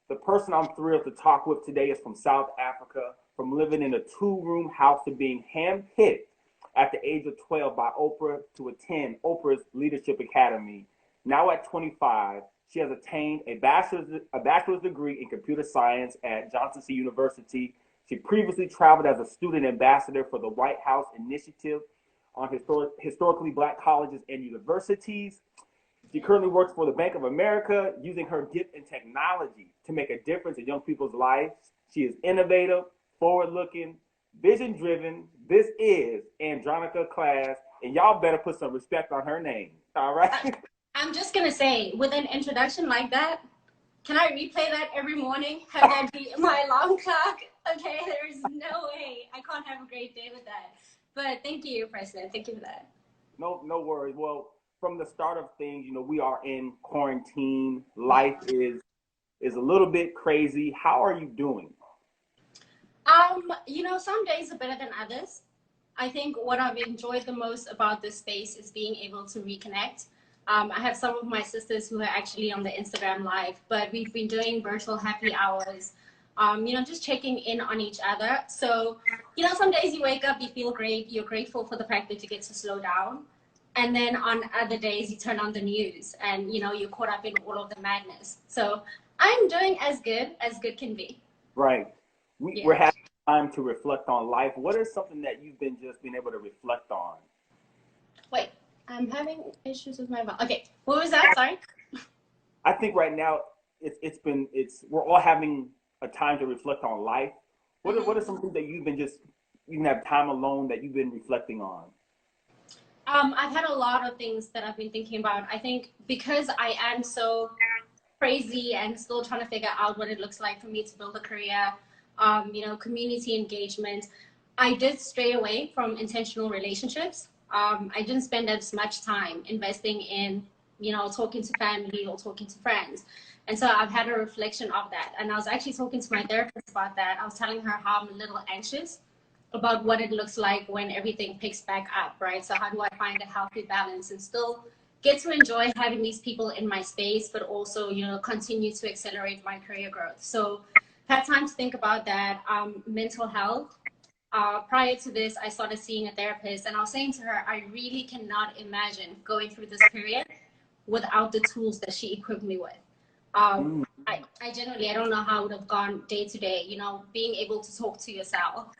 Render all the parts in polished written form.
The person I'm thrilled to talk with today is from South Africa, from living in a two-room house to being handpicked at the age of 12 by Oprah to attend Oprah's Leadership Academy. Now at 25, she has attained a bachelor's degree in computer science at Johnson C. University. She previously traveled as a student ambassador for the White House Initiative on historically black colleges and universities. She currently works for the Bank of America, using her gift in technology to make a difference in young people's lives. She is innovative, forward-looking, vision-driven. This is Andronica Klass, and y'all better put some respect on her name. All right? I'm just gonna say, with an introduction like that, can I replay that every morning? Have that be my alarm clock? Okay, there's no way. I can't have a great day with that. But thank you, President. Thank you for that. No worries. Well, from the start of things, we are in quarantine. Life is a little bit crazy. How are you doing? Some days are better than others. I think what I've enjoyed the most about this space is being able to reconnect. I have some of my sisters who are actually on the Instagram live, but we've been doing virtual happy hours, just checking in on each other. So, some days you wake up, you feel great, you're grateful for the fact that you get to slow down. And then on other days, you turn on the news and, you're caught up in all of the madness. So I'm doing as good can be. Right. We're having time to reflect on life. What is something that you've been able to reflect on? Wait, I'm having issues with my mouth. Okay, what was that? Sorry. I think right now we're all having a time to reflect on life. What are some things that you've been you can have time alone that you've been reflecting on? I've had a lot of things that I've been thinking about. I think because I am so crazy and still trying to figure out what it looks like for me to build a career, community engagement, I did stray away from intentional relationships. I didn't spend as much time investing in, talking to family or talking to friends. And so I've had a reflection of that. And I was actually talking to my therapist about that. I was telling her how I'm a little anxious about what it looks like when everything picks back up, right? So how do I find a healthy balance and still get to enjoy having these people in my space, but also, continue to accelerate my career growth. So had time to think about that. Mental health. Prior to this, I started seeing a therapist, and I was saying to her, I really cannot imagine going through this period without the tools that she equipped me with. I generally, I don't know how it would have gone day to day, being able to talk to yourself,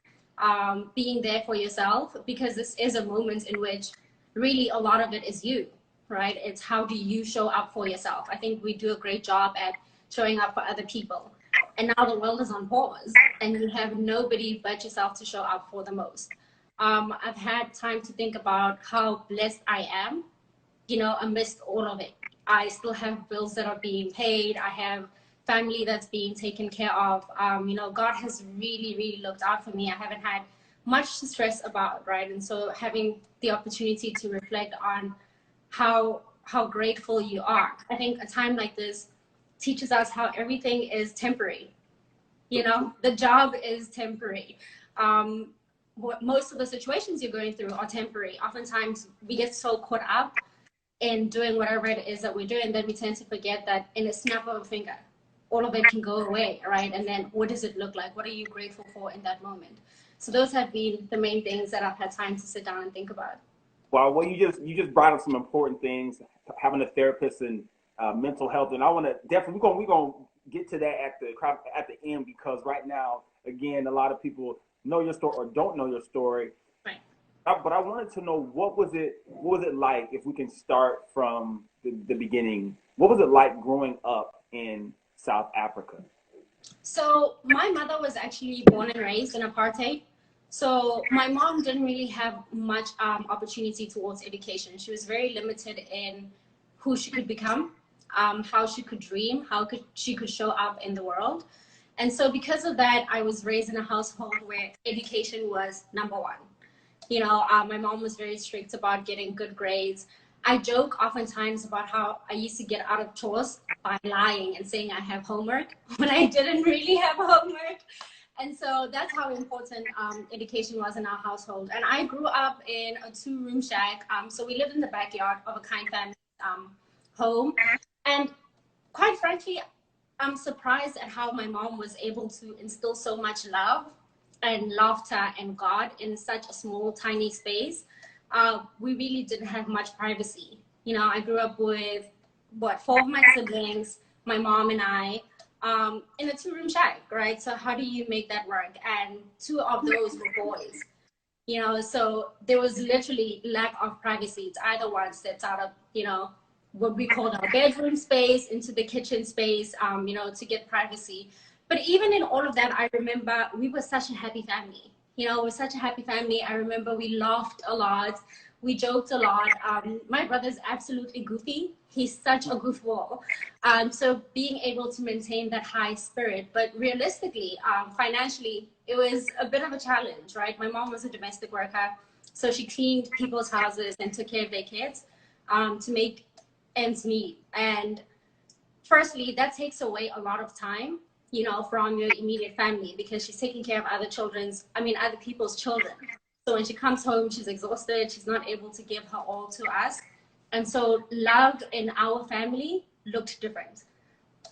being there for yourself, because this is a moment in which really a lot of it is you, right? It's how do you show up for yourself? I think we do a great job at showing up for other people. And now the world is on pause and you have nobody but yourself to show up for the most. I've had time to think about how blessed I am, amidst all of it. I still have bills that are being paid. I have family that's being taken care of. God has really, really looked out for me. I haven't had much to stress about, right? And so having the opportunity to reflect on how grateful you are. I think a time like this teaches us how everything is temporary. The job is temporary. Most of the situations you're going through are temporary. Oftentimes we get so caught up in doing whatever it is that we're doing that we tend to forget that in a snap of a finger, all of it can go away, right? And then what does it look like? What are you grateful for in that moment? So those have been the main things that I've had time to sit down and think about. Well, you just brought up some important things, having a therapist and mental health, and I want to definitely we're gonna get to that at the end, because right now, again, a lot of people know your story or don't know your story. Right. But I wanted to know what was it like, if we can start from the beginning. What was it like growing up in South Africa? So my mother was actually born and raised in apartheid. So my mom didn't really have much opportunity towards education. She was very limited in who she could become, how she could dream, she could show up in the world. And so because of that, I was raised in a household where education was number one. My mom was very strict about getting good grades. I joke oftentimes about how I used to get out of chores by lying and saying I have homework when I didn't really have homework. And so that's how important education was in our household. And I grew up in a two-room shack. So we lived in the backyard of a kind family home. And quite frankly, I'm surprised at how my mom was able to instill so much love and laughter and God in such a small, tiny space. We really didn't have much privacy. You know, I grew up with what, four of my siblings, my mom and I, in a two-room shack, right? So how do you make that work? And two of those were boys. You know, so there was literally lack of privacy. It's either one steps out of, you know, what we called our bedroom space into the kitchen space, you know, to get privacy. But even in all of that, I remember we were such a happy family. You know, we're such a happy family. I remember we laughed a lot. We joked a lot. My brother's absolutely goofy. He's such a goofball. So being able to maintain that high spirit, but realistically, financially, it was a bit of a challenge, right? My mom was a domestic worker, so she cleaned people's houses and took care of their kids to make ends meet. And firstly, that takes away a lot of time, you know, from your immediate family because she's taking care of other people's children. So when she comes home, she's exhausted. She's not able to give her all to us. And so love in our family looked different.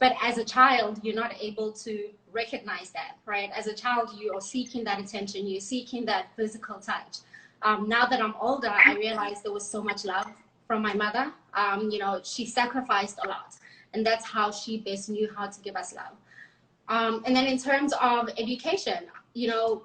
But as a child, you're not able to recognize that, right? As a child, you are seeking that attention. You're seeking that physical touch. Now that I'm older, I realize there was so much love from my mother. You know, she sacrificed a lot. And that's how she best knew how to give us love. And then in terms of education, you know,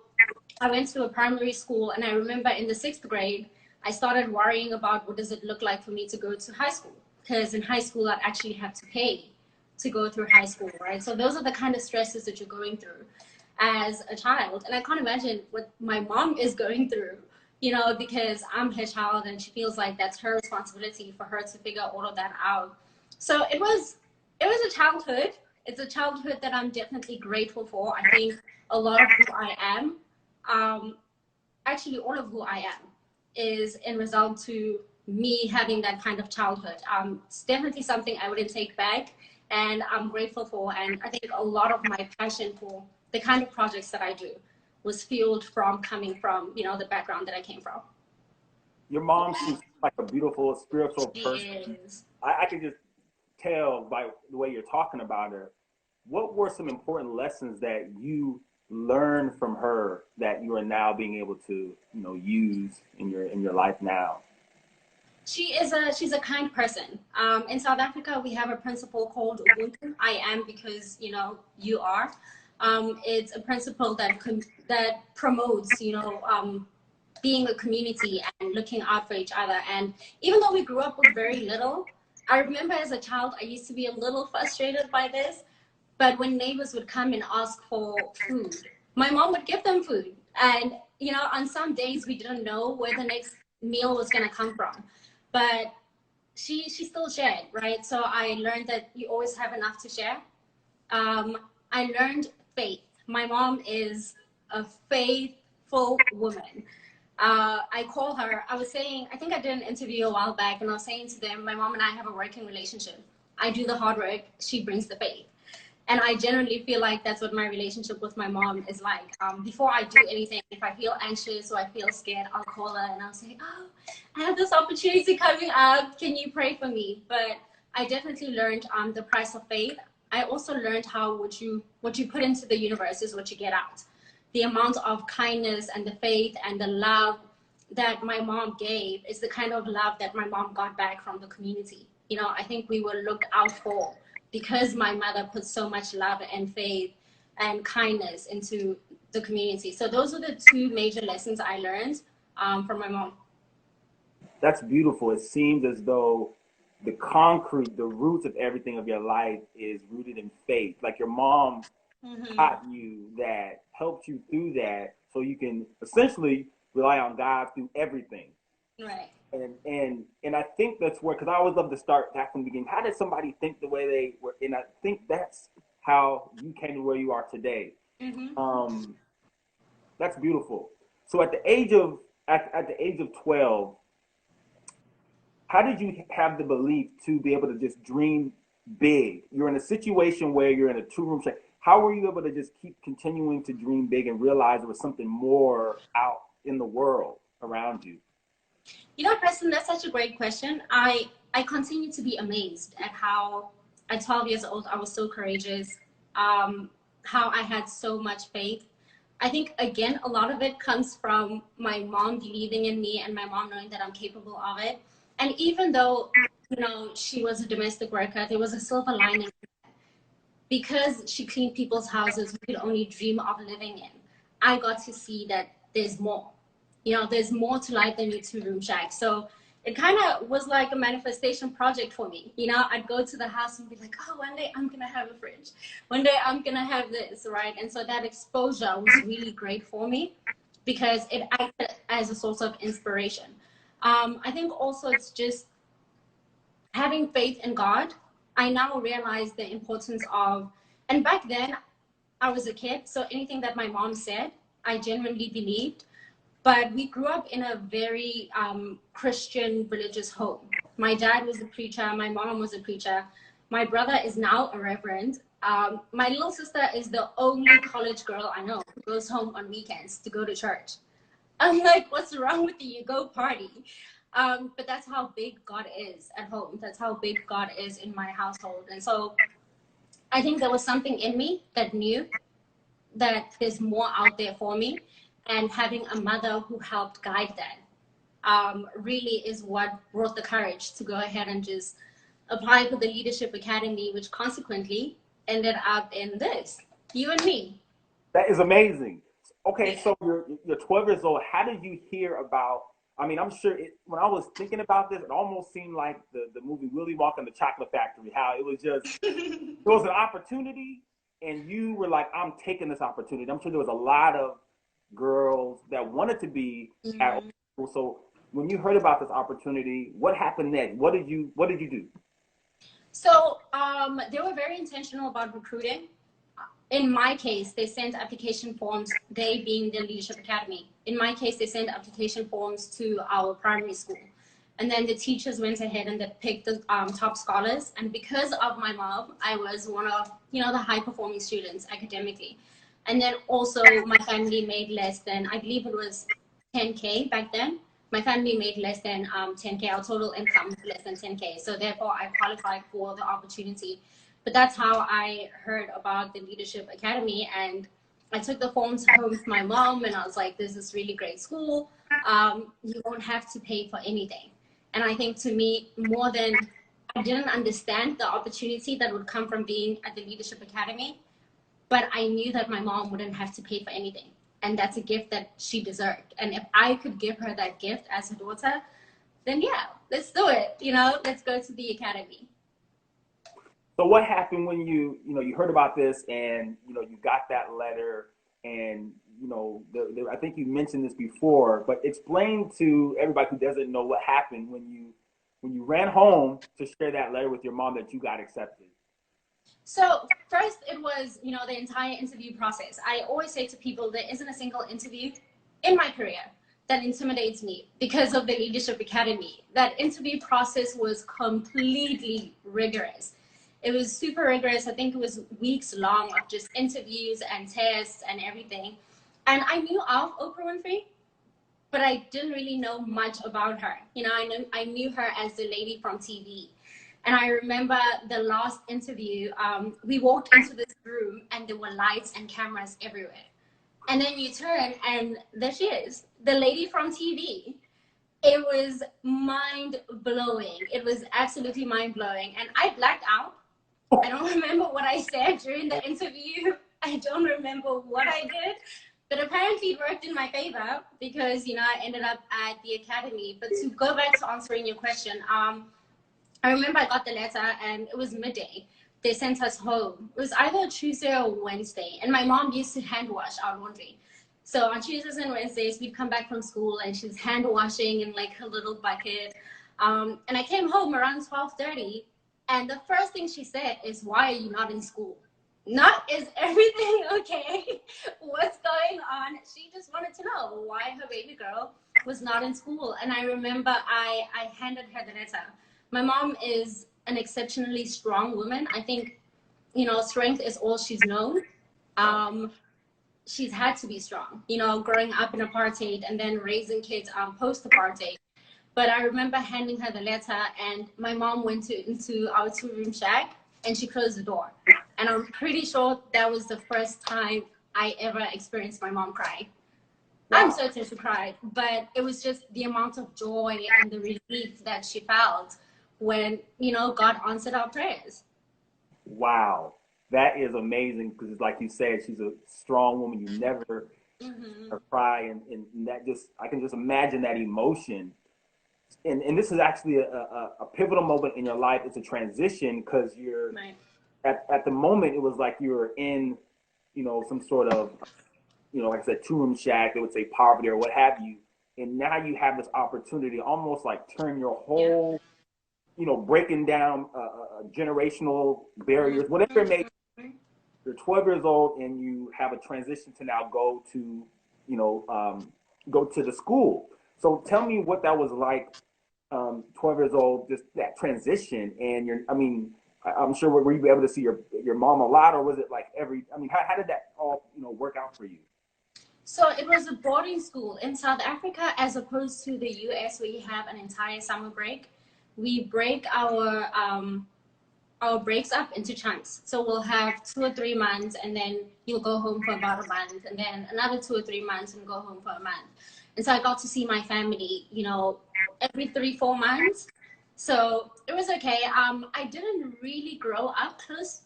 I went to a primary school, and I remember in the 6th grade, I started worrying about what does it look like for me to go to high school, because in high school I'd actually have to pay to go through high school, right? So those are the kind of stresses that you're going through as a child, and I can't imagine what my mom is going through, you know, because I'm her child and she feels like that's her responsibility for her to figure all of that out. So it was a childhood. It's a childhood that I'm definitely grateful for. I think a lot of who I am, um, actually all of who I am, is in result to me having that kind of childhood. It's definitely something I wouldn't take back, and I'm grateful for. And I think a lot of my passion for the kind of projects that I do was fueled from coming from, you know, the background that I came from. Your mom seems like a beautiful spiritual She person. is. I can just tell by the way you're talking about her. What were some important lessons that you learned from her that you are now being able to, you know, use in your life now? She's a kind person. In South Africa, we have a principle called Ubuntu. I am because you know you are. It's a principle that promotes, you know, being a community and looking out for each other. And even though we grew up with very little, I remember as a child I used to be a little frustrated by this. But when neighbors would come and ask for food, my mom would give them food. And you know, on some days we didn't know where the next meal was going to come from, but she still shared, right? So I learned that you always have enough to share. I learned faith. My mom is a faithful woman. I call her, I was saying, I think I did an interview a while back, and I was saying to them, my mom and I have a working relationship. I do the hard work, she brings the faith. And I generally feel like that's what my relationship with my mom is like. Before I do anything, if I feel anxious or I feel scared, I'll call her and I'll say, oh, I have this opportunity coming up. Can you pray for me? But I definitely learned the price of faith. I also learned how what you put into the universe is what you get out. The amount of kindness and the faith and the love that my mom gave is the kind of love that my mom got back from the community. You know, I think we were looked out for because my mother put so much love and faith and kindness into the community. So those are the two major lessons I learned from my mom. That's beautiful. It seems as though the concrete, the roots of everything of your life is rooted in faith. Like your mom Mm-hmm. taught you that, helped you through that, so you can essentially rely on God through everything. Right. And I think that's where, because I always love to start back from the beginning. How did somebody think the way they were? And I think that's how you came to where you are today. Mm-hmm. Um, that's beautiful. So at the age of 12, how did you have the belief to be able to just dream big? You're in a situation where you're in a two-room shack. How were you able to just keep continuing to dream big and realize there was something more out in the world around you? You know, Preston, that's such a great question. I continue to be amazed at how at 12 years old, I was so courageous. How I had so much faith. I think, again, a lot of it comes from my mom believing in me and my mom knowing that I'm capable of it. And even though, she was a domestic worker, there was a silver lining. Because she cleaned people's houses we could only dream of living in. I got to see that there's more. There's more to life than your two-room shack. So it kind of was like a manifestation project for me. I'd go to the house and be like, oh, one day I'm going to have a fridge. One day I'm going to have this, right? And so that exposure was really great for me because it acted as a source of inspiration. I think also it's just having faith in God. I now realize the importance of, and back then I was a kid, so anything that my mom said, I genuinely believed. But we grew up in a very Christian religious home. My dad was a preacher. My mom was a preacher. My brother is now a reverend. My little sister is the only college girl I know who goes home on weekends to go to church. I'm like, what's wrong with you? You go party. But that's how big God is at home. That's how big God is in my household. And so I think there was something in me that knew that there's more out there for me. And having a mother who helped guide that really is what brought the courage to go ahead and just apply for the Leadership Academy, which consequently ended up in this, you and me. That is amazing. Okay, so you're 12 years old. How did you hear about? I mean, I'm sure when I was thinking about this, it almost seemed like the movie Willy Wonka and the Chocolate Factory. How it was just it was an opportunity, and you were like, "I'm taking this opportunity." I'm sure there was a lot of girls that wanted to be at school. So when you heard about this opportunity, what happened next? What did you do? So they were very intentional about recruiting. In my case, they sent application forms, they being the Leadership Academy. In my case, they sent application forms to our primary school. And then the teachers went ahead and they picked the top scholars. And because of my mom, I was one of, the high performing students academically. And then also my family made less than, I believe it was 10K back then. My family made less than 10K. Our total income was less than 10K. So therefore I qualified for the opportunity. But that's how I heard about the Leadership Academy. And I took the forms home with my mom and I was like, this is really great school. You won't have to pay for anything. And I think to me, more than, I didn't understand the opportunity that would come from being at the Leadership Academy, but I knew that my mom wouldn't have to pay for anything. And that's a gift that she deserved. And if I could give her that gift as a daughter, then yeah, let's do it. Let's go to the academy. So what happened when you heard about this and, you got that letter and, I think you mentioned this before, but explain to everybody who doesn't know what happened when you ran home to share that letter with your mom that you got accepted. So first it was, the entire interview process. I always say to people, there isn't a single interview in my career that intimidates me because of the Leadership Academy. That interview process was completely rigorous. It was super rigorous. I think it was weeks long of just interviews and tests and everything. And I knew of Oprah Winfrey, but I didn't really know much about her. I knew her as the lady from TV. And I remember the last interview, we walked into this room and there were lights and cameras everywhere. And then you turn and there she is, the lady from TV. It was mind-blowing. It was absolutely mind-blowing. And I blacked out. I don't remember what I said during the interview. I don't remember what I did. But apparently it worked in my favor because, I ended up at the academy. But to go back to answering your question, I remember I got the letter and it was midday. They sent us home. It was either a Tuesday or Wednesday. And my mom used to hand wash our laundry. So on Tuesdays and Wednesdays, we'd come back from school and she's hand washing in like her little bucket. And I came home around 12:30. And the first thing she said is, why are you not in school? Not, is everything okay? What's going on? She just wanted to know why her baby girl was not in school. And I remember I handed her the letter. My mom is an exceptionally strong woman. I think, strength is all she's known. She's had to be strong, growing up in apartheid and then raising kids post-apartheid. But I remember handing her the letter and my mom went into our two-room shack and she closed the door. And I'm pretty sure that was the first time I ever experienced my mom cry. Wow. I'm certain she cried, but it was just the amount of joy and the relief that she felt when, you know, God answered our prayers. Wow. That is amazing because, like you said, she's a strong woman. You never cry, and that just, I can just imagine that emotion. And this is actually a pivotal moment in your life. It's a transition because you're at the moment, it was like you were in, you know, some sort of, you know, like I said, two-room shack, they would say poverty or what have you. And now you have this opportunity almost like turn your whole, you know, breaking down generational barriers, whatever it may be. You're 12 years old and you have a transition to now go to, you know, go to the school. So tell me what that was like, 12 years old, just that transition. And you're, I mean, I'm sure, were you able to see your mom a lot, or was it like I mean, how did that all, you know, work out for you? So it was a boarding school in South Africa, as opposed to the US where you have an entire summer break. We break our breaks up into chunks. So we'll have 2 or 3 months, and then you'll go home for about a month, and then another 2 or 3 months and go home for a month. And so I got to see my family, you know, every 3, 4 months. So it was okay. I didn't really grow up close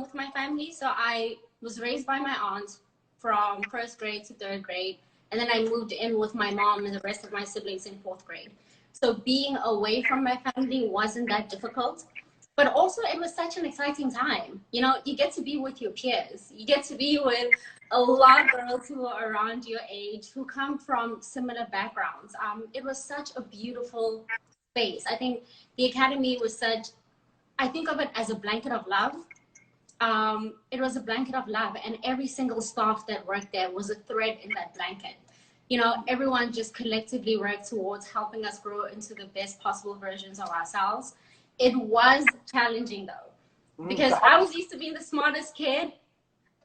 with my family. So I was raised by my aunt from 1st grade to 3rd grade. And then I moved in with my mom and the rest of my siblings in 4th grade. So being away from my family wasn't that difficult. But also it was such an exciting time. You know, you get to be with your peers. You get to be with a lot of girls who are around your age, who come from similar backgrounds. It was such a beautiful space. I think the academy was such, I think of it as a blanket of love. It was a blanket of love, and every single staff that worked there was a thread in that blanket. You know, everyone just collectively worked towards helping us grow into the best possible versions of ourselves. It was challenging though, because I was used to being the smartest kid,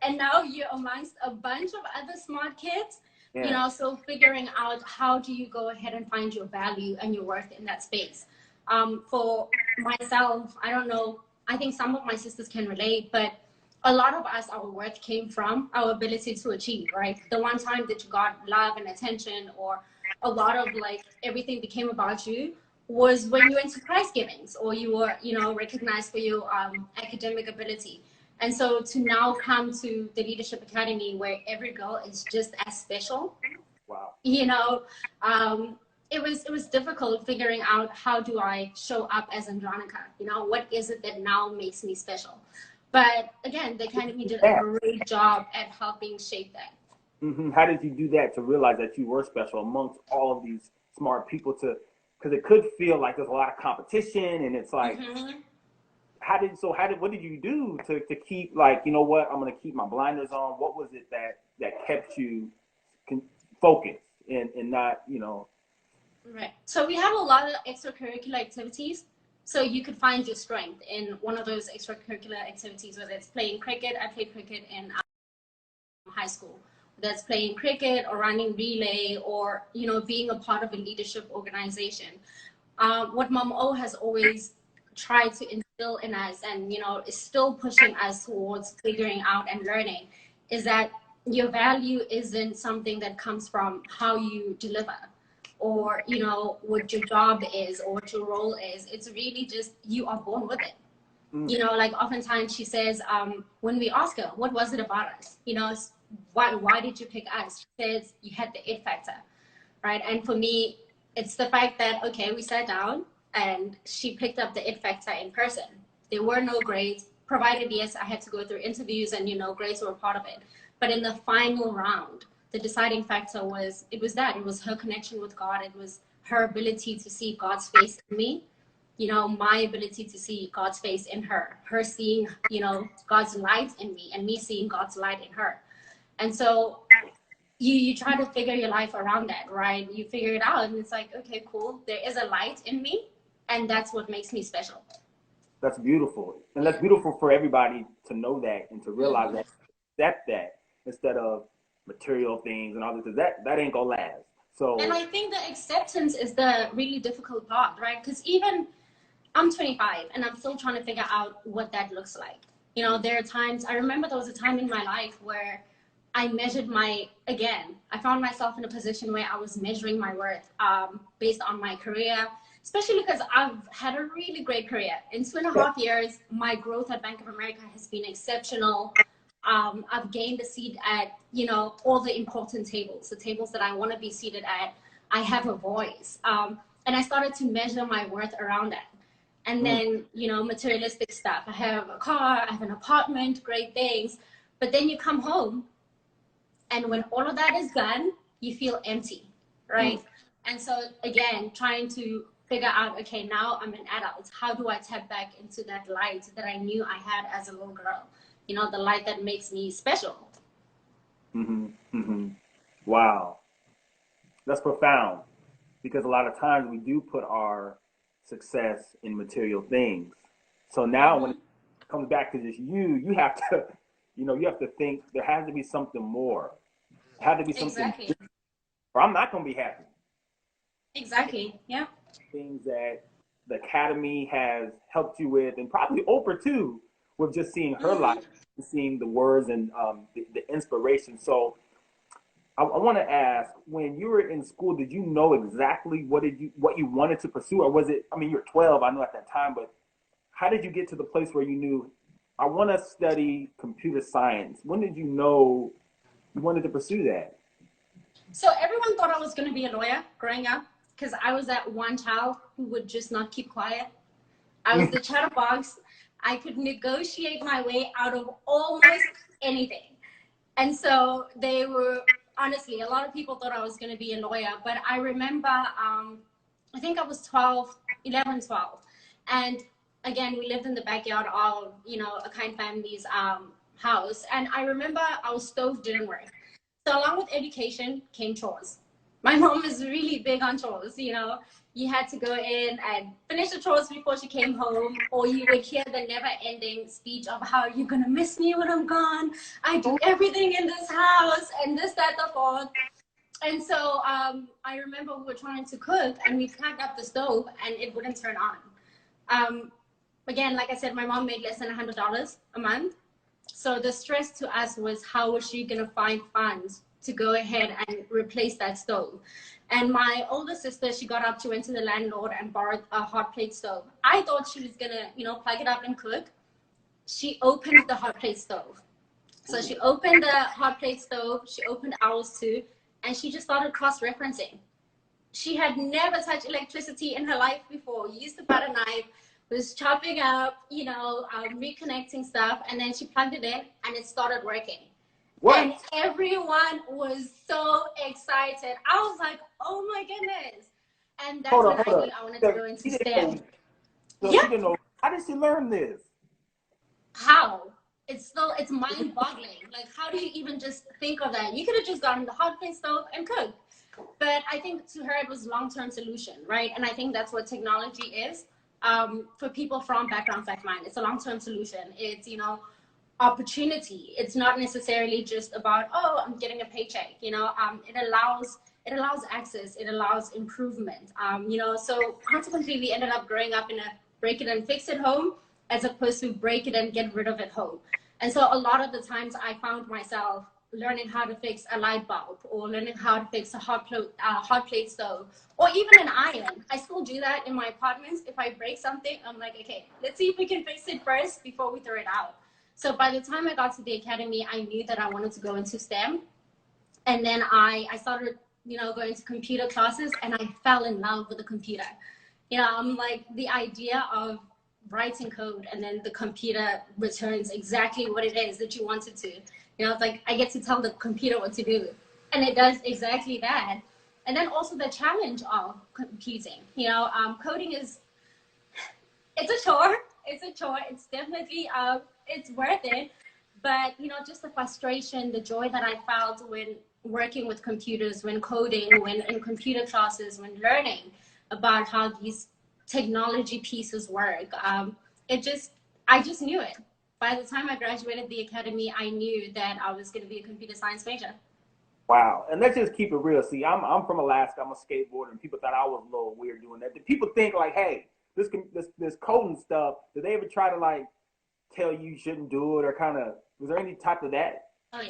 and now you're amongst a bunch of other smart kids. Yeah. You know, so figuring out how do you go ahead and find your value and your worth in that space. For myself, I don't know, I think some of my sisters can relate, but a lot of us, our worth came from our ability to achieve, right? The one time that you got love and attention, or a lot of like everything became about you, was when you went to prize givings, or you were, you know, recognized for your academic ability. And so to now come to the Leadership Academy, where every girl is just as special, wow. You know, it was difficult figuring out how do I show up as Andronica. You know, what is it that now makes me special? But again, the Academy did a great job at helping shape that. How did you do that to realize that you were special amongst all of these smart people? Because it could feel like there's a lot of competition, and it's like, what did you do to keep, like, you know what, I'm going to keep my blinders on? What was it that kept you focused and not, you know? Right. So we have a lot of extracurricular activities. So you could find your strength in one of those extracurricular activities, whether it's playing cricket. I played cricket in high school. That's playing cricket or running relay, or, you know, being a part of a leadership organization. What Mom O has always tried to instill in us, and, you know, is still pushing us towards figuring out and learning, is that your value isn't something that comes from how you deliver, or, you know, what your job is or what your role is. It's really just, you are born with it. You know, like oftentimes she says, when we ask her, what was it about us? You know, why did you pick us? She says, you had the it factor, right? And for me, it's the fact that, okay, we sat down and she picked up the it factor in person. There were no grades, provided, yes, I had to go through interviews and, you know, grades were a part of it. But in the final round, the deciding factor was, it was her connection with God. It was her ability to see God's face in me. You know, my ability to see God's face in her seeing, you know, God's light in me, and me seeing God's light in her. And so you try to figure your life around that, right? You figure it out, and it's like, okay, cool. There is a light in me, and that's what makes me special. That's beautiful. And that's beautiful for everybody to know that and to realize that, accept that, instead of material things and all this. That ain't gonna last. So, and I think the acceptance is the really difficult part, right? Because even I'm 25 and I'm still trying to figure out what that looks like. You know, there are times, I remember there was a time in my life where I measured again, I found myself in a position where I was measuring my worth based on my career, especially because I've had a really great career. In 2.5 years, my growth at Bank of America has been exceptional. I've gained a seat at, you know, all the important tables, the tables that I want to be seated at. I have a voice. And I started to measure my worth around that. And then, you know, materialistic stuff. I have a car, I have an apartment, great things. But then you come home, and when all of that is done, you feel empty, right? And so, again, trying to figure out, okay, now I'm an adult. How do I tap back into that light that I knew I had as a little girl? You know, the light that makes me special. Wow. That's profound, because a lot of times we do put our success in material things. So now when it comes back to just you have to, you know, you have to think there has to be something more. There has to be something Exactly. or I'm not going to be happy. Exactly. Yeah. Things that the Academy has helped you with, and probably Oprah too, with just seeing her life, seeing the words and the inspiration. So I want to ask, when you were in school, did you know exactly what you wanted to pursue, or was it? I mean, you're 12, I know at that time, but how did you get to the place where you knew I want to study computer science? When did you know you wanted to pursue that? So everyone thought I was going to be a lawyer growing up because I was that one child who would just not keep quiet. I was the chatterbox. I could negotiate my way out of almost anything. And so they were, honestly, a lot of people thought I was going to be a lawyer. But I remember, I think I was 12, 11, 12. And again, we lived in the backyard of, you know, a kind family's house. And I remember our stove didn't work. So along with education came chores. My mom is really big on chores, you know. You had to go in and finish the chores before she came home, or you would hear the never-ending speech of how you're gonna miss me when I'm gone. I do everything in this house, and this, that, the fourth. And so I remember we were trying to cook, and we plugged up the stove, and it wouldn't turn on. Again, like I said, my mom made less than $100 a month. So the stress to us was, how was she going to find funds to go ahead and replace that stove? And my older sister, she got up, she went to the landlord and borrowed a hot plate stove. I thought she was going to, you know, plug it up and cook. She opened the hot plate stove. So she opened the hot plate stove, she opened ours too, and she just started cross-referencing. She had never touched electricity in her life before, used a butter knife, was chopping up, you know, reconnecting stuff, and then she plugged it in and it started working. What? And everyone was so excited. I was like, oh my goodness. And that's when I knew I wanted to go into STEM. So she didn't know. How did she learn this? How? It's mind-boggling. Like, how do you even just think of that? You could have just gotten the hot plate stove and cooked. But I think to her it was long-term solution, right? And I think that's what technology is. For people from backgrounds like mine, it's a long-term solution. It's, you know, opportunity. It's not necessarily just about, oh, I'm getting a paycheck. You know, it allows access. It allows improvement. You know, so consequently, we ended up growing up in a break it and fix it home, as opposed to break it and get rid of it home. And so a lot of the times I found myself learning how to fix a light bulb, or learning how to fix a hot plate stove, or even an iron. I still do that in my apartments. If I break something, I'm like, okay, let's see if we can fix it first before we throw it out. So by the time I got to the academy, I knew that I wanted to go into STEM. And then I started, you know, going to computer classes, and I fell in love with the computer. You know, I'm like, the idea of writing code and then the computer returns exactly what it is that you want it to. You know, it's like I get to tell the computer what to do, and it does exactly that. And then also the challenge of computing. You know, coding is, it's a chore. It's a chore. It's definitely it's worth it. But you know, just the frustration, the joy that I felt when working with computers, when coding, when in computer classes, when learning about how these technology pieces work. I just knew it. By the time I graduated the academy, I knew that I was going to be a computer science major. Wow. And let's just keep it real. See, I'm from Alaska. I'm a skateboarder, and people thought I was a little weird doing that. Did people think like, hey, this coding stuff, did they ever try to like tell you shouldn't do it, or kind of, was there any type of that? Oh yeah.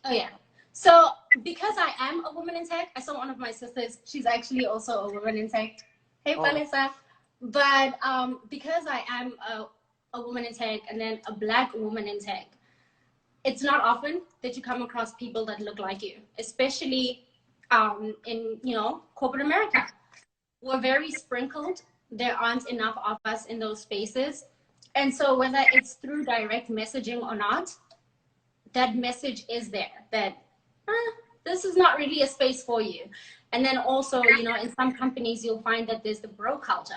Oh yeah. So because I am a woman in tech, I saw one of my sisters. She's actually also a woman in tech. Hey, Oh, Palisa. But because I am a woman in tech and then a black woman in tech, it's not often that you come across people that look like you, especially in corporate America. We're very sprinkled. There aren't enough of us in those spaces, and so whether it's through direct messaging or not, that message is there that this is not really a space for you. And then also, in some companies, you'll find that there's the bro culture.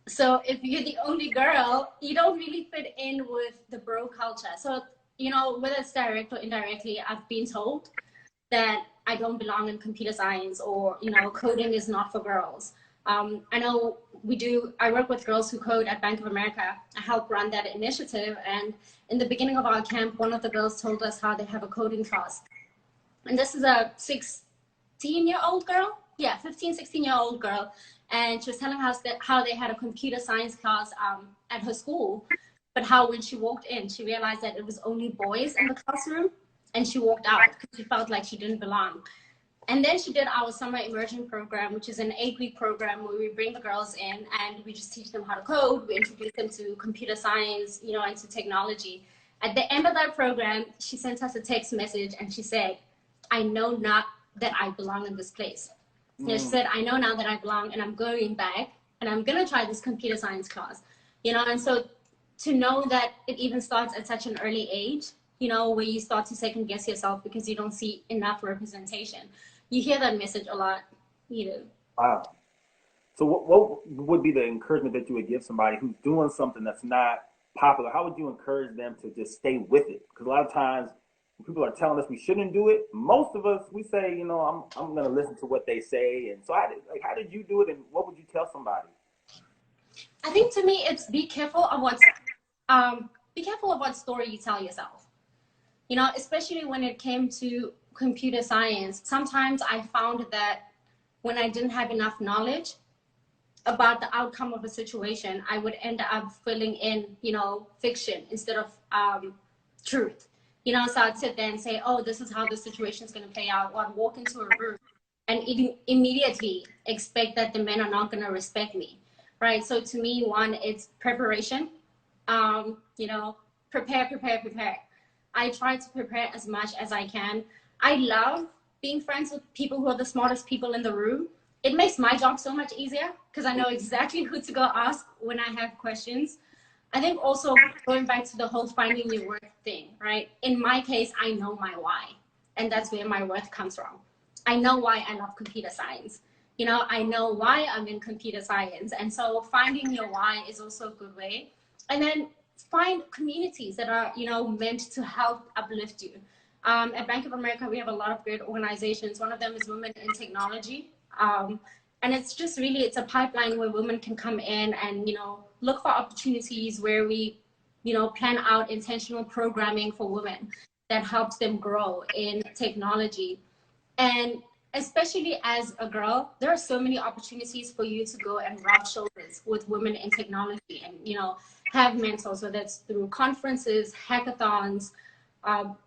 So if you're the only girl, you don't really fit in with the bro culture. So, whether it's direct or indirectly, I've been told that I don't belong in computer science, or, coding is not for girls. I know I work with girls who code at Bank of America. I help run that initiative. And in the beginning of our camp, one of the girls told us how they have a coding class. And this is a 16-year-old girl. Yeah, 15, 16-year-old girl. And she was telling us that how they had a computer science class at her school, but how when she walked in, she realized that it was only boys in the classroom, and she walked out because she felt like she didn't belong. And then she did our summer immersion program, which is an 8-week program where we bring the girls in and we just teach them how to code. We introduce them to computer science, and to technology. At the end of that program, she sent us a text message and she said, I know not that I belong in this place. She said, I know now that I belong, and I'm going back and I'm going to try this computer science class, and so to know that it even starts at such an early age, where you start to second guess yourself because you don't see enough representation. You hear that message a lot, wow. So what would be the encouragement that you would give somebody who's doing something that's not popular? How would you encourage them to just stay with it? Because a lot of times when people are telling us we shouldn't do it, most of us, we say, I'm going to listen to what they say. And so how did you do it, and what would you tell somebody? I think to me, it's be careful of what story you tell yourself. Especially when it came to computer science, sometimes I found that when I didn't have enough knowledge about the outcome of a situation, I would end up filling in, fiction instead of truth. So I'd sit there and say, oh, this is how the situation is going to play out. Or I'd walk into a room and immediately expect that the men are not going to respect me, right? So to me, one, it's preparation. Prepare. I try to prepare as much as I can. I love being friends with people who are the smartest people in the room. It makes my job so much easier because I know exactly who to go ask when I have questions. I think also going back to the whole finding your worth thing, right? In my case, I know my why, and that's where my worth comes from. I know why I love computer science. I know why I'm in computer science. And so finding your why is also a good way. And then find communities that are, meant to help uplift you. At Bank of America, we have a lot of great organizations. One of them is Women in Technology. And it's just really, it's a pipeline where women can come in and, look for opportunities where we, plan out intentional programming for women that helps them grow in technology. And especially as a girl, there are so many opportunities for you to go and rub shoulders with women in technology and, have mentors, whether that's through conferences, hackathons,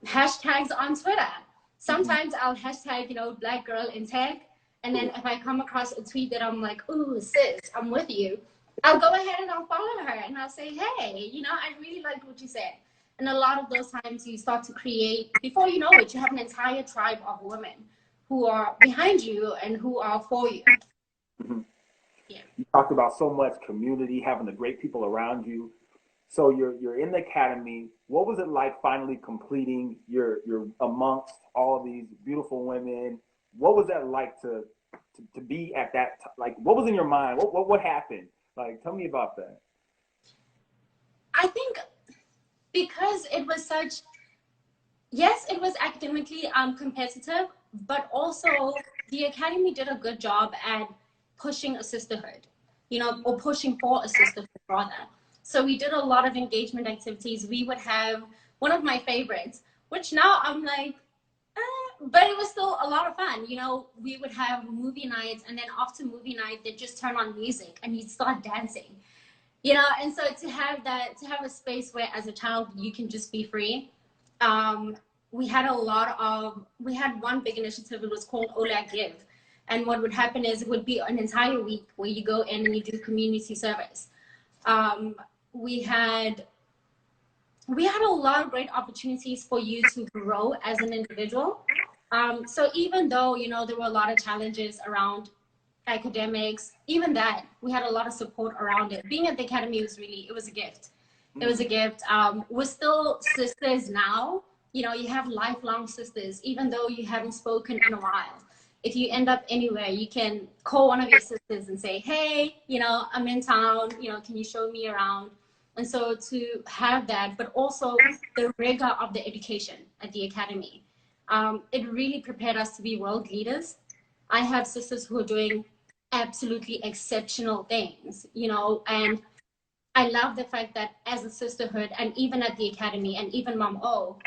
hashtags on Twitter. Sometimes I'll hashtag, Black girl in tech. And then if I come across a tweet that I'm like, ooh, sis, I'm with you, I'll go ahead and I'll follow her and I'll say, hey, I really liked what you said. And a lot of those times you start to create, before you know it, you have an entire tribe of women who are behind you and who are for you. Mm-hmm. Yeah. You talked about so much community, having the great people around you. So you're in the academy. What was it like finally completing? You're amongst all these beautiful women. What was that like to be at that like, what was in your mind? What happened? Like, tell me about that. I think because it was such, yes, it was academically competitive, but also the academy did a good job at pushing a sisterhood, or pushing for a sisterhood rather. So we did a lot of engagement activities. We would have one of my favorites, which now I'm like, but it was still a lot of fun. You know, we would have movie nights, and then after movie night, they'd just turn on music and you'd start dancing. You know, and so to have that, to have a space where as a child you can just be free. We had we had one big initiative, it was called Ola Give. And what would happen is it would be an entire week where you go in and you do community service. We had a lot of great opportunities for you to grow as an individual. So even though, you know, there were a lot of challenges around academics, even that, we had a lot of support around it. Being at the academy was really, it was a gift. It was a gift. We're still sisters now. You know, you have lifelong sisters, even though you haven't spoken in a while. If you end up anywhere, you can call one of your sisters and say, hey, you know, I'm in town, you know, can you show me around? And so to have that, but also the rigor of the education at the academy, it really prepared us to be world leaders. I have sisters who are doing absolutely exceptional things, you know, and I love the fact that as a sisterhood, and even at the academy, and even Mom O,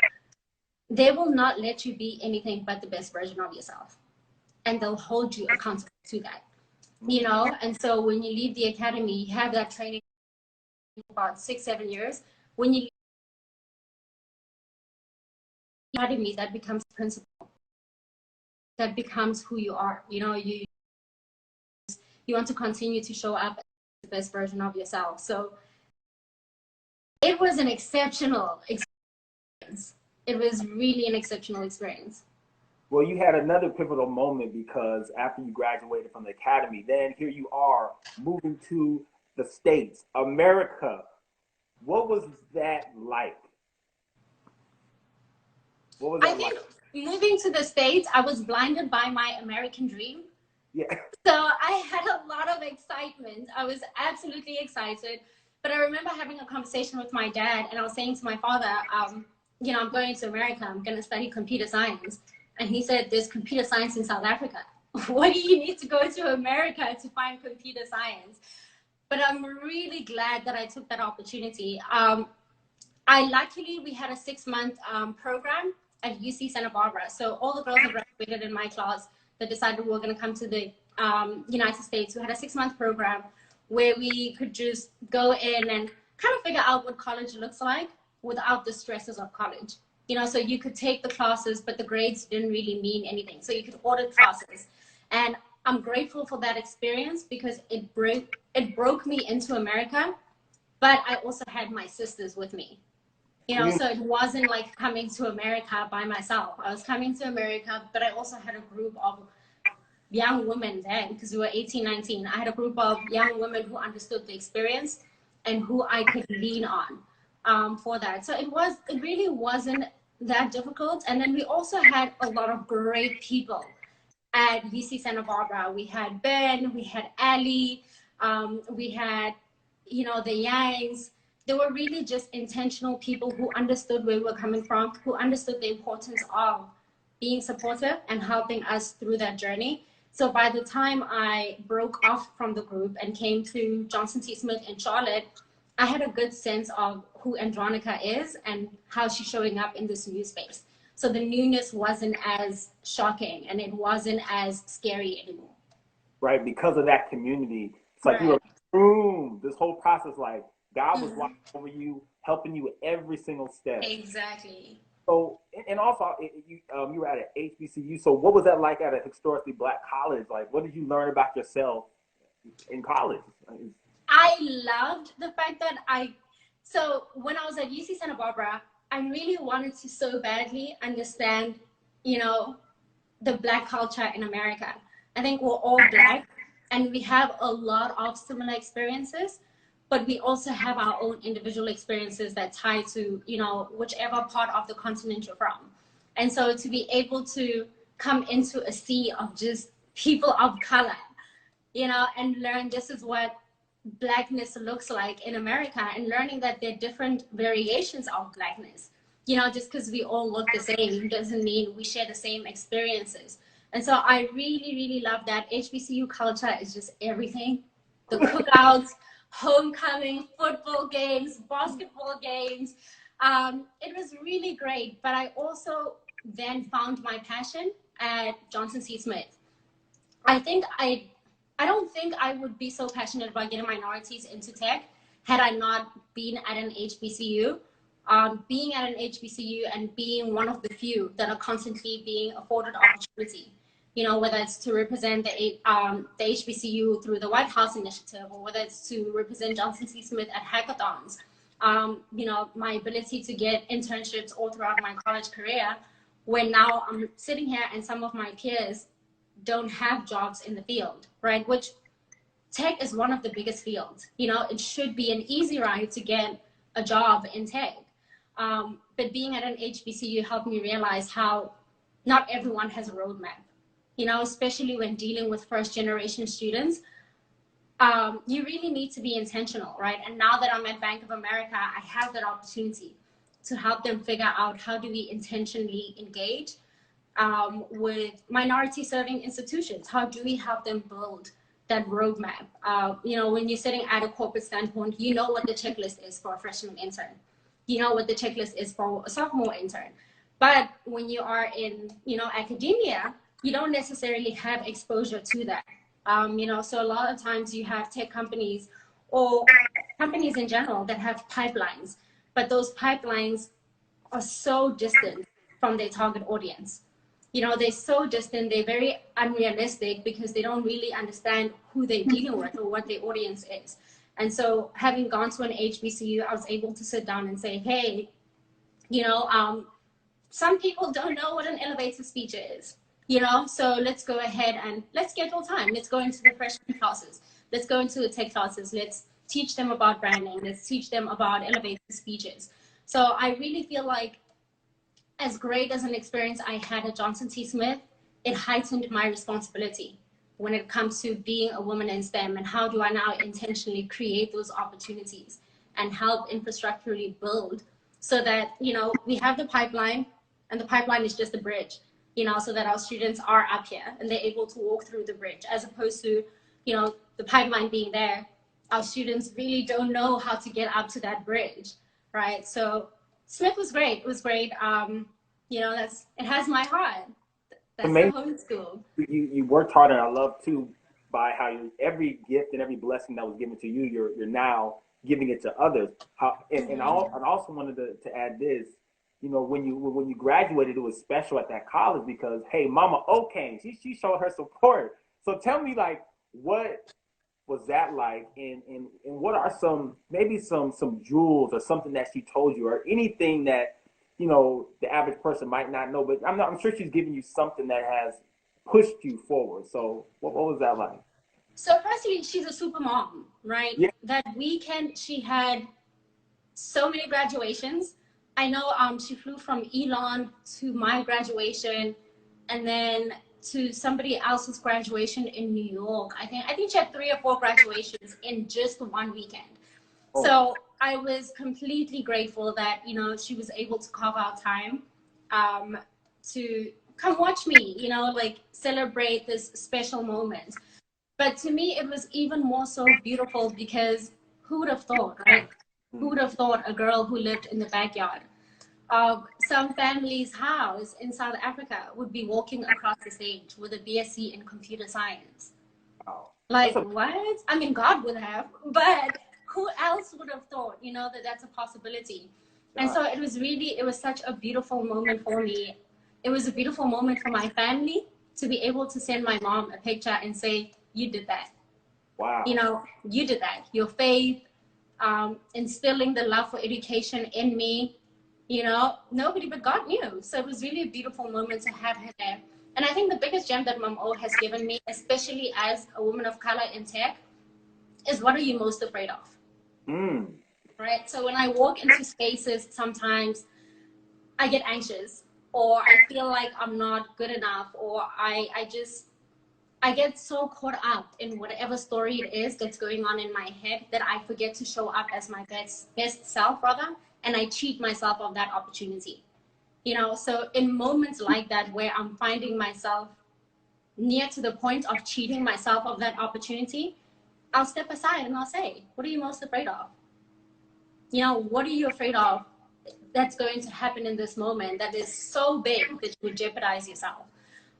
they will not let you be anything but the best version of yourself. And they'll hold you accountable to that, you know? And so when you leave the academy, you have that training for about 6-7 years. When you leave the academy, that becomes principle. That becomes who you are. You know, you want to continue to show up as the best version of yourself. So it was an exceptional experience. It was really an exceptional experience. Well, you had another pivotal moment because after you graduated from the academy, then here you are moving to the States, America. What was that like? What was that like? Moving to the States, I was blinded by my American dream. Yeah. So I had a lot of excitement. I was absolutely excited. But I remember having a conversation with my dad, and I was saying to my father, you know, I'm going to America. I'm going to study computer science. And he said, there's computer science in South Africa. What do you need to go to America to find computer science? But I'm really glad that I took that opportunity. Luckily, we had a 6-month program at UC Santa Barbara. So all the girls that graduated in my class that decided we were going to come to the United States, we had a 6-month program where we could just go in and kind of figure out what college looks like without the stresses of college. You know, so you could take the classes, but the grades didn't really mean anything. So you could audit classes. And I'm grateful for that experience because it broke me into America, but I also had my sisters with me. You know, so it wasn't like coming to America by myself. I was coming to America, but I also had a group of young women then, because we were 18, 19. I had a group of young women who understood the experience and who I could lean on for that. So it really wasn't that difficult. And then we also had a lot of great people at UC Santa Barbara. We had Ben, we had Ali, we had, you know, the Yangs. They were really just intentional people who understood where we were coming from, who understood the importance of being supportive and helping us through that journey. So by the time I broke off from the group and came to Johnson T. Smith in Charlotte, I had a good sense of who Andronica is and how she's showing up in this new space. So the newness wasn't as shocking and it wasn't as scary anymore. Right, because of that community. It's like you were, boom, this whole process, like God was watching over you, helping you with every single step. Exactly. So, and also, you were at an HBCU. So what was that like at a historically Black college? Like, what did you learn about yourself in college? I loved the fact that so when I was at UC Santa Barbara, I really wanted to so badly understand, you know, the Black culture in America. I think we're all Black and we have a lot of similar experiences, but we also have our own individual experiences that tie to, you know, whichever part of the continent you're from. And so to be able to come into a sea of just people of color, you know, and learn this is what Blackness looks like in America, and learning that there are different variations of Blackness. You know, just because we all look the same doesn't mean we share the same experiences. And so I really, really love that. HBCU culture is just everything. The cookouts, homecoming, football games, basketball games. It was really great. But I also then found my passion at Johnson C. Smith. I don't think I would be so passionate about getting minorities into tech had I not been at an HBCU. Being at an HBCU and being one of the few that are constantly being afforded opportunity, you know, whether it's to represent the HBCU through the White House Initiative, or whether it's to represent Johnson C. Smith at hackathons, you know, my ability to get internships all throughout my college career, when now I'm sitting here and some of my peers don't have jobs in the field, right? Which tech is one of the biggest fields. You know, it should be an easy ride to get a job in tech. But being at an HBCU helped me realize how not everyone has a roadmap, you know, especially when dealing with first generation students. You really need to be intentional, right? And now that I'm at Bank of America, I have that opportunity to help them figure out how do we intentionally engage with minority serving institutions. How do we help them build that roadmap? You know, when you're sitting at a corporate standpoint, you know what the checklist is for a freshman intern. You know what the checklist is for a sophomore intern. But when you are in, you know, academia, you don't necessarily have exposure to that. You know, so a lot of times you have tech companies or companies in general that have pipelines, but those pipelines are so distant from their target audience. You know, they're so distant, they're very unrealistic because they don't really understand who they're dealing with or what their audience is. And so having gone to an HBCU, I was able to sit down and say, hey, you know, some people don't know what an elevator speech is, you know, so let's go ahead and let's schedule time. Let's go into the freshman classes. Let's go into the tech classes. Let's teach them about branding. Let's teach them about elevator speeches. So I really feel like, as great as an experience I had at Johnson T. Smith, it heightened my responsibility when it comes to being a woman in STEM, and how do I now intentionally create those opportunities and help infrastructurally build so that, you know, we have the pipeline, and the pipeline is just the bridge, you know, so that our students are up here and they're able to walk through the bridge, as opposed to, you know, the pipeline being there, our students really don't know how to get up to that bridge, right? So Smith was great. It was great. You know, it has my heart. That's the homeschool. You worked hard, and I love too by how every gift and every blessing that was given to you, you're now giving it to others. And I also wanted to add this. You know, when you graduated, it was special at that college because, hey, Mama O came. She showed her support. So tell me, like, what was that like, and what are some jewels or something that she told you, or anything that, you know, the average person might not know, but I'm sure she's giving you something that has pushed you forward. So what was that like? So firstly, she's a super mom, right? Yeah. That weekend she had so many graduations. I know she flew from Elon to my graduation, and then to somebody else's graduation in New York. I think she had 3 or 4 graduations in just one weekend. Oh. So I was completely grateful that, you know, she was able to carve out time to come watch me, you know, like celebrate this special moment. But to me, it was even more so beautiful because who would have thought, right? Who would have thought a girl who lived in the backyard of some family's house in South Africa would be walking across the stage with a BSc in computer science? Wow. Like, what? I mean, God would have, but who else would have thought, you know, that that's a possibility? And so it was such a beautiful moment for me. It was a beautiful moment for my family to be able to send my mom a picture and say, you did that. Wow. You know, you did that. Your faith, instilling the love for education in me, you know, nobody but God knew. So it was really a beautiful moment to have her there. And I think the biggest gem that Mom O has given me, especially as a woman of color in tech, is what are you most afraid of? Right? So when I walk into spaces, sometimes I get anxious, or I feel like I'm not good enough, or I get so caught up in whatever story it is that's going on in my head that I forget to show up as my best self, rather, and I cheat myself of that opportunity. You know, so in moments like that where I'm finding myself near to the point of cheating myself of that opportunity, I'll step aside and I'll say, what are you most afraid of? You know, what are you afraid of that's going to happen in this moment that is so big that you would jeopardize yourself.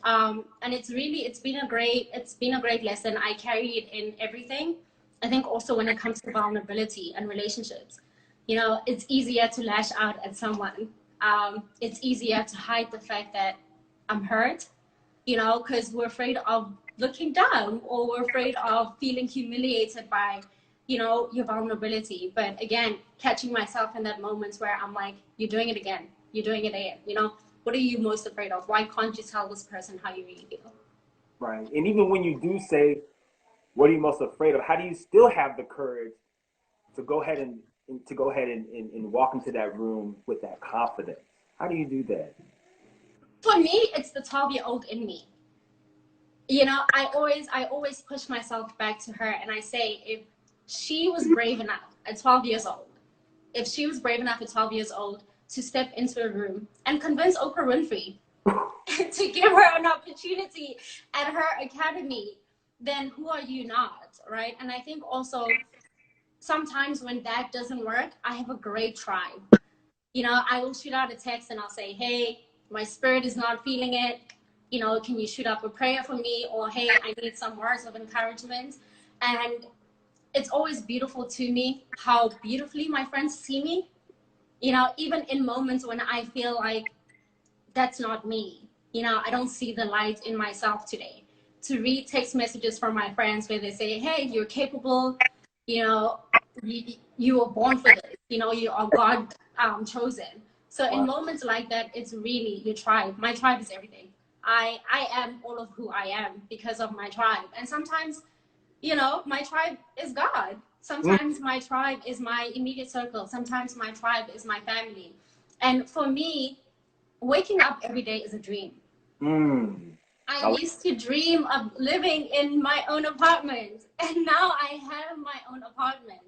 And it's been a great lesson. I carry it in everything. I think also when it comes to vulnerability and relationships, you know, it's easier to lash out at someone. It's easier to hide the fact that I'm hurt, you know, because we're afraid of looking dumb, or we're afraid of feeling humiliated by, you know, your vulnerability. But again, catching myself in that moment where I'm like, you're doing it again, you're doing it again, you know, what are you most afraid of? Why can't you tell this person how you really feel? Right. And even when you do say, what are you most afraid of? How do you still have the courage to go ahead and walk into that room with that confidence? How do you do that? For me, it's the 12-year-old in me. You know, I always push myself back to her, and I say, if she was brave enough at 12 years old, if she was brave enough at 12 years old to step into a room and convince Oprah Winfrey to give her an opportunity at her academy, then who are you not, right? And I think also sometimes when that doesn't work, I have a great tribe. You know, I will shoot out a text and I'll say, hey, my spirit is not feeling it. You know, can you shoot up a prayer for me? Or, hey, I need some words of encouragement. And it's always beautiful to me how beautifully my friends see me. You know, even in moments when I feel like that's not me. You know, I don't see the light in myself today. To read text messages from my friends where they say, hey, you're capable, you know, you were born for this, you know, you are God chosen. So in Wow. moments like that, it's really your tribe. My tribe is everything. I am all of who I am because of my tribe. And sometimes, you know, my tribe is God. Sometimes my tribe is my immediate circle. Sometimes my tribe is my family. And for me, waking up every day is a dream. Mm. I used to dream of living in my own apartment, and now I have my own apartment,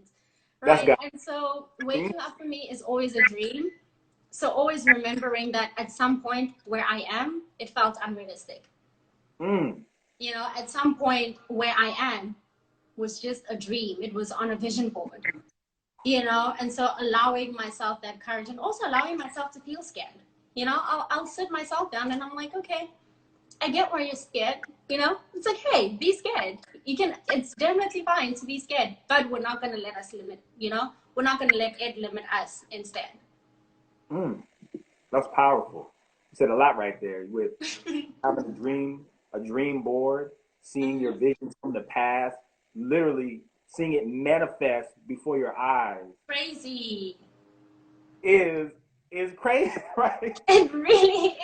That's right? God. And so waking up for me is always a dream. So always remembering that at some point where I am, it felt unrealistic. Mm. You know, at some point where I am was just a dream. It was on a vision board, you know, and so allowing myself that courage and also allowing myself to feel scared. You know, I'll sit myself down and I'm like, okay, I get where you're scared. You know, it's like, hey, be scared. You can, it's definitely fine to be scared, but we're not going to let us limit, you know, we're not going to let it limit us instead. Mm. That's powerful. You said a lot right there with having a dream board, seeing your Mm-hmm. visions from the past, literally seeing it manifest before your eyes Crazy. is is crazy, right? It really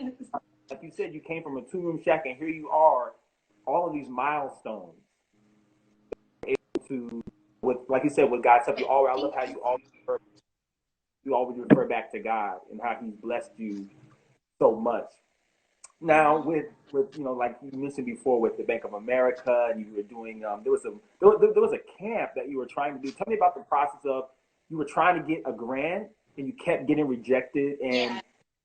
is. Like you said, you came from a two-room shack, and here you are, all of these milestones to with, like you said, with God's help. You always, I love Thank how you. you always refer back to God and how He's blessed you so much. Now, Mm-hmm. with you know, like you mentioned before, with the Bank of America, and you were doing there was a camp that you were trying to do. Tell me about the process of you were trying to get a grant and you kept getting rejected, Yeah.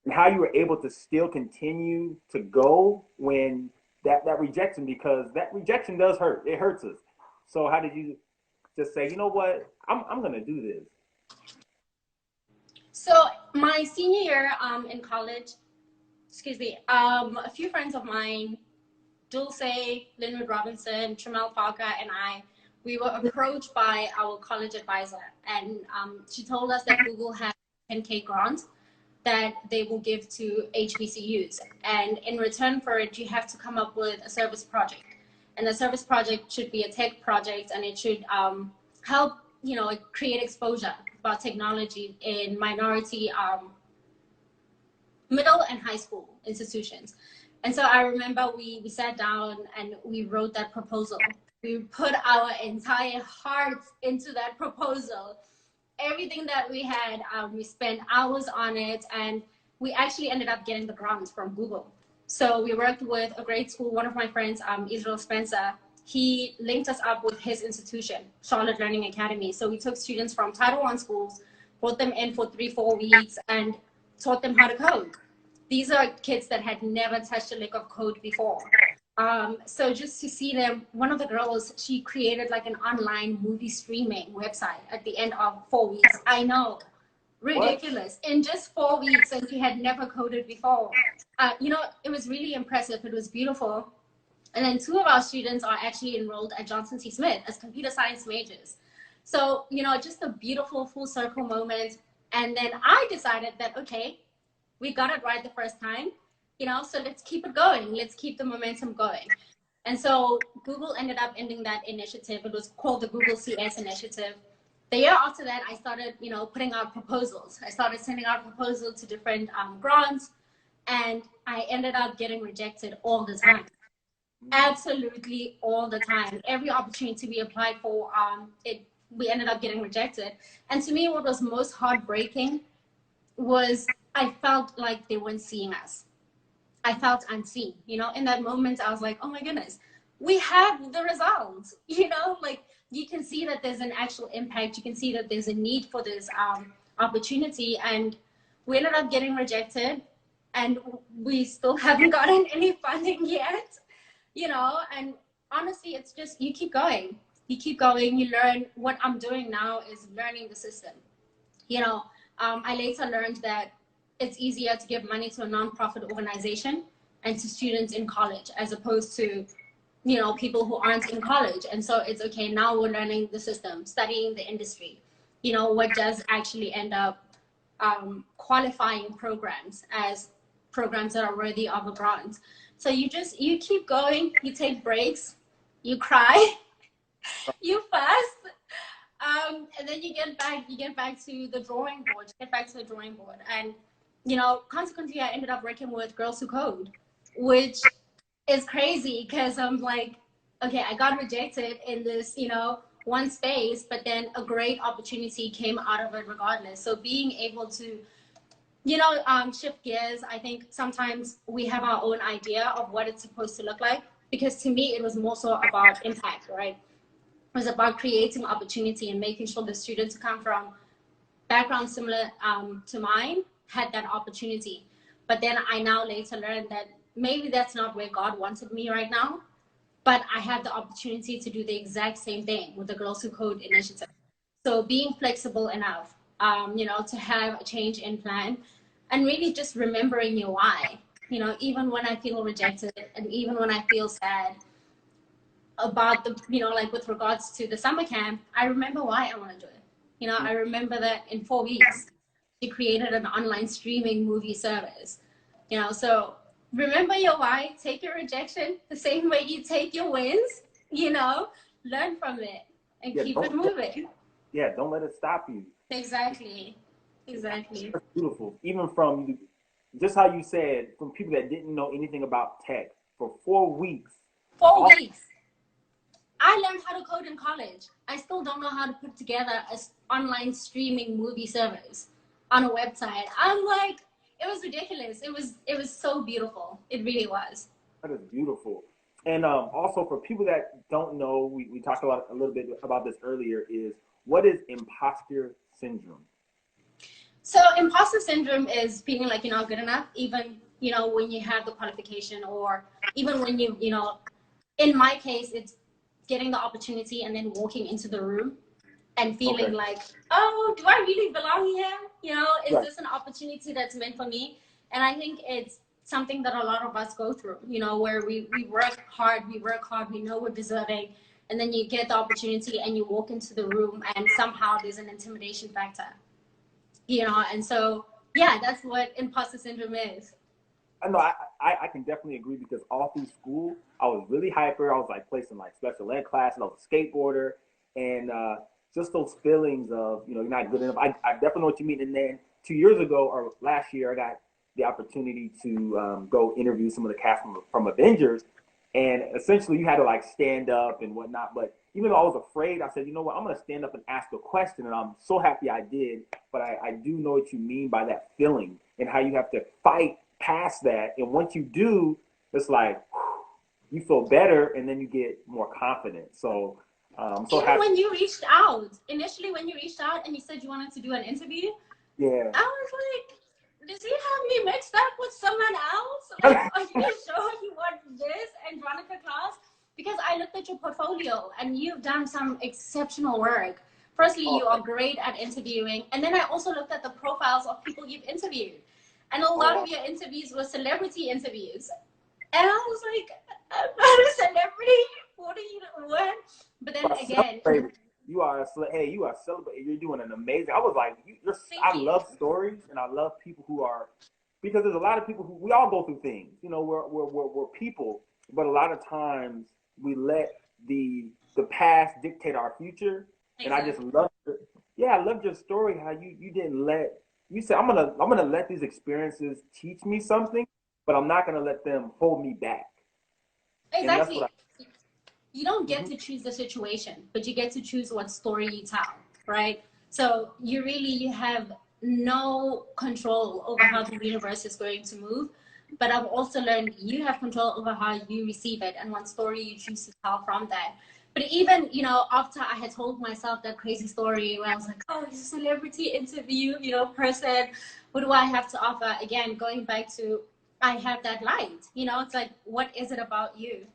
and how you were able to still continue to go when that rejection, because that rejection does hurt. It hurts us. So how did you just say, you know what, I'm gonna do this? So my senior year in college, excuse me, a few friends of mine, Dulce, Linwood Robinson, Tramel Parker, and I, we were approached by our college advisor, and she told us that Google has 10K grant that they will give to HBCUs, and in return for it, you have to come up with a service project, and the service project should be a tech project, and it should help, you know, create exposure about technology in minority middle and high school institutions. And so I remember we sat down and we wrote that proposal. We put our entire hearts into that proposal. Everything that we had, we spent hours on it, and we actually ended up getting the grant from Google. So we worked with a great school. One of my friends, Israel Spencer, he linked us up with his institution, Charlotte Learning Academy. So we took students from Title I schools, brought them in for 3-4 weeks, and taught them how to code. These are kids that had never touched a lick of code before. So just to see them, one of the girls, she created like an online movie streaming website at the end of 4 weeks. I know, What? Ridiculous. In just 4 weeks, and she had never coded before. You know, it was really impressive. It was beautiful. And then two of our students are actually enrolled at Johnson C. Smith as computer science majors. So, you know, just a beautiful full circle moment. And then I decided that, okay, we got it right the first time, you know, so let's keep it going. Let's keep the momentum going. And so Google ended up ending that initiative. It was called the Google CS initiative. The year after that, I started, you know, putting out proposals. I started sending out proposals to different grants, and I ended up getting rejected all the time. Absolutely all the time. Every opportunity we applied for, we ended up getting rejected. And to me, what was most heartbreaking was I felt like they weren't seeing us. I felt unseen. You know, in that moment, I was like, oh my goodness, we have the results. You know, like you can see that there's an actual impact. You can see that there's a need for this opportunity. And we ended up getting rejected, and we still haven't gotten any funding yet. You know, and honestly, it's just you keep going. You keep going. You learn. What I'm doing now is learning the system. You know, I later learned that it's easier to give money to a nonprofit organization and to students in college as opposed to, you know, people who aren't in college. And so it's okay. Now we're learning the system, studying the industry. You know, what does actually end up qualifying programs as programs that are worthy of a grant. So you keep going, you take breaks, you cry, you fast, and then you get back to the drawing board. And, you know, consequently, I ended up working with Girls Who Code, which is crazy because I'm like, okay, I got rejected in this, you know, one space, but then a great opportunity came out of it regardless. So being able to, you know, shift gears. I think sometimes we have our own idea of what it's supposed to look like, because to me, it was more so about impact, right? It was about creating opportunity and making sure the students who come from backgrounds similar to mine had that opportunity. But then I now later learned that maybe that's not where God wanted me right now, but I have the opportunity to do the exact same thing with the Girls Who Code initiative. So being flexible enough, you know, to have a change in plan, and really just remembering your why. You know, even when I feel rejected and even when I feel sad about the, you know, like with regards to the summer camp, I remember why I want to do it. You know, I remember that in 4 weeks, she created an online streaming movie service. You know, so remember your why, take your rejection the same way you take your wins, you know, learn from it and keep it moving. Yeah, don't let it stop you. Exactly. Exactly. That's beautiful. Even from just how you said, from people that didn't know anything about tech for 4 weeks. 4 weeks. I learned how to code in college. I still don't know how to put together an online streaming movie service on a website. I'm like, it was ridiculous. It was so beautiful. It really was. That is beautiful. And also for people that don't know, we talked about a little bit about this earlier. Is what is imposter syndrome? So imposter syndrome is feeling like you're not good enough, even, you know, when you have the qualification, or even when you know, in my case, it's getting the opportunity and then walking into the room and feeling like, oh, do I really belong here? You know, is this an opportunity that's meant for me? And I think it's something that a lot of us go through, you know, where we work hard, we know we're deserving, and then you get the opportunity and you walk into the room and somehow there's an intimidation factor, you know. And so, yeah, that's what imposter syndrome is. I know I can definitely agree, because all through school, I was really hyper. I was like placed in like special ed class, and I was a skateboarder. And just those feelings of, you know, you're not good enough. I definitely know what you mean. And then 2 years ago, or last year, I got the opportunity to go interview some of the cast from Avengers. And essentially, you had to like stand up and whatnot. But even though I was afraid, I said, you know what, I'm going to stand up and ask a question. And I'm so happy I did. But I do know what you mean by that feeling and how you have to fight past that. And once you do, it's like, whew, you feel better, and then you get more confident. So, even when you reached out, initially when you reached out and you said you wanted to do an interview, yeah, I was like, does he have me mixed up with someone else? Like, are you sure you want this, Andronica Klass? Because I looked at your portfolio and you've done some exceptional work Firstly, Oh, you are great at interviewing. And then I also looked at the profiles of people you've interviewed. And a lot wow. of your interviews were celebrity interviews. And I was like, I'm not a celebrity. What are you what? But You then are again, celebrating. Hey, you are celebrating. You're doing an amazing. I was like, thank I you. love stories, and I love people who are, because there's a lot of people who we all go through things. You know, we're people, but a lot of times we let the past dictate our future. And I just Exactly. love, yeah, I loved your story. How you didn't let you said I'm gonna let these experiences teach me something, but I'm not gonna let them hold me back. And that's what Exactly. You don't I. get Mhm. to choose the situation, but you get to choose what story you tell, right? So you have no control over how the universe is going to move. But I've also learned you have control over how you receive it and what story you choose to tell from that. But even, after I had told myself that crazy story where I was like, oh, he's a celebrity interview, person, what do I have to offer? Again, going back to I have that light, it's like, what is it about you